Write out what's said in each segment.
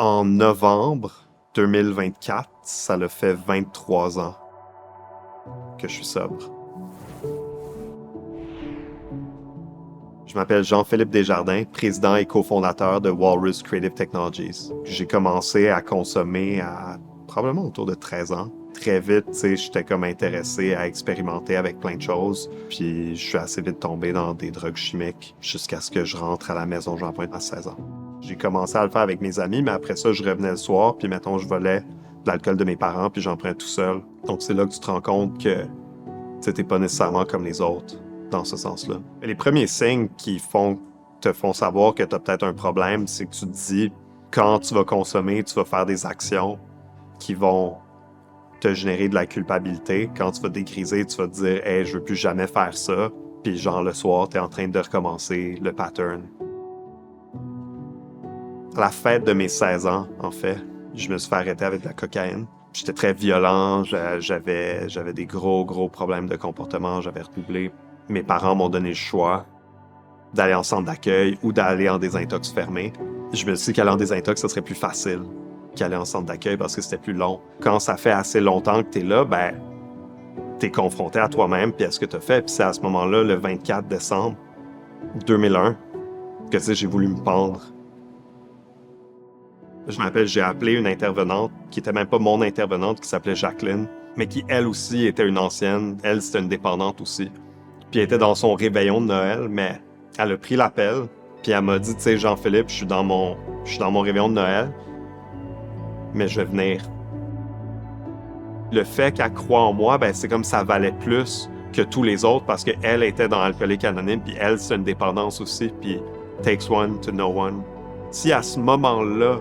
En novembre 2024, ça l'a fait 23 ans que je suis sobre. Je m'appelle Jean-Philippe Desjardins, président et cofondateur de Walrus Creative Technologies. J'ai commencé à consommer à probablement autour de 13 ans. Très vite, j'étais comme intéressé à expérimenter avec plein de choses. Puis je suis assez vite tombé dans des drogues chimiques jusqu'à ce que je rentre à la maison Jean-Pointe à 16 ans. J'ai commencé à le faire avec mes amis, mais après ça, je revenais le soir, puis mettons, je volais de l'alcool de mes parents, puis j'en prenais tout seul. Donc c'est là que tu te rends compte que t'es pas nécessairement comme les autres dans ce sens-là. Les premiers signes qui te font savoir que tu as peut-être un problème, c'est que tu te dis, quand tu vas consommer, tu vas faire des actions qui vont te générer de la culpabilité. Quand tu vas dégriser, tu vas te dire « Hey, je veux plus jamais faire ça ». Puis genre le soir, tu es en train de recommencer le pattern. À la fête de mes 16 ans, en fait, je me suis fait arrêter avec de la cocaïne. J'étais très violent, j'avais des gros problèmes de comportement, j'avais redoublé. Mes parents m'ont donné le choix d'aller en centre d'accueil ou d'aller en désintox fermé. Je me suis dit qu'aller en désintox, ça serait plus facile qu'aller en centre d'accueil parce que c'était plus long. Quand ça fait assez longtemps que t'es là, t'es confronté à toi-même puis à ce que t'as fait. Puis c'est à ce moment-là, le 24 décembre 2001, que j'ai voulu me pendre. J'ai appelé une intervenante qui était même pas mon intervenante, qui s'appelait Jacqueline, mais qui elle aussi était une ancienne. Elle, c'était une dépendante aussi. Puis elle était dans son réveillon de Noël, mais elle a pris l'appel, puis elle m'a dit, tu sais, Jean-Philippe, je suis dans mon réveillon de Noël, mais je vais venir. Le fait qu'elle croit en moi, c'est comme ça valait plus que tous les autres parce qu'elle était dans Alcoolique Anonyme, puis elle, c'est une dépendance aussi, puis takes one to know one. Si à ce moment-là,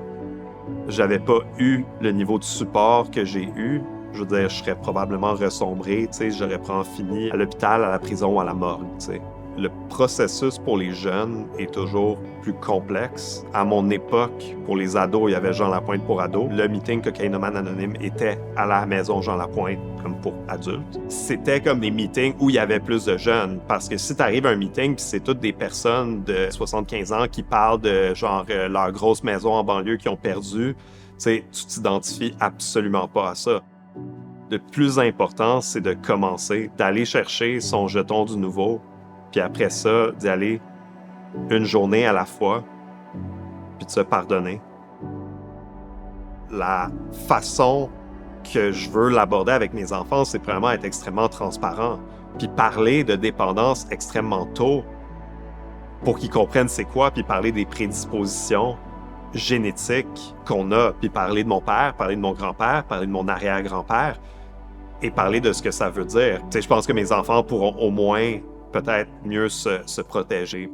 j'avais pas eu le niveau de support que j'ai eu, je veux dire, je serais probablement ressombré, j'aurais fini à l'hôpital, à la prison ou à la morgue, Le processus pour les jeunes est toujours plus complexe. À mon époque, pour les ados, il y avait Jean Lapointe pour ados. Le meeting Cocaïnomane Anonyme était à la maison Jean Lapointe, comme pour adultes. C'était comme des meetings où il y avait plus de jeunes. Parce que si tu arrives à un meeting puis c'est toutes des personnes de 75 ans qui parlent de leur grosse maison en banlieue qu'ils ont perdu, tu t'identifies absolument pas à ça. Le plus important, c'est de commencer, d'aller chercher son jeton du nouveau, puis après ça, d'y aller une journée à la fois, puis de se pardonner. La façon que je veux l'aborder avec mes enfants, c'est vraiment être extrêmement transparent, puis parler de dépendance extrêmement tôt pour qu'ils comprennent c'est quoi, puis parler des prédispositions génétiques qu'on a, puis parler de mon père, parler de mon grand-père, parler de mon arrière-grand-père, et parler de ce que ça veut dire. Je pense que mes enfants pourront au moins peut-être mieux se protéger.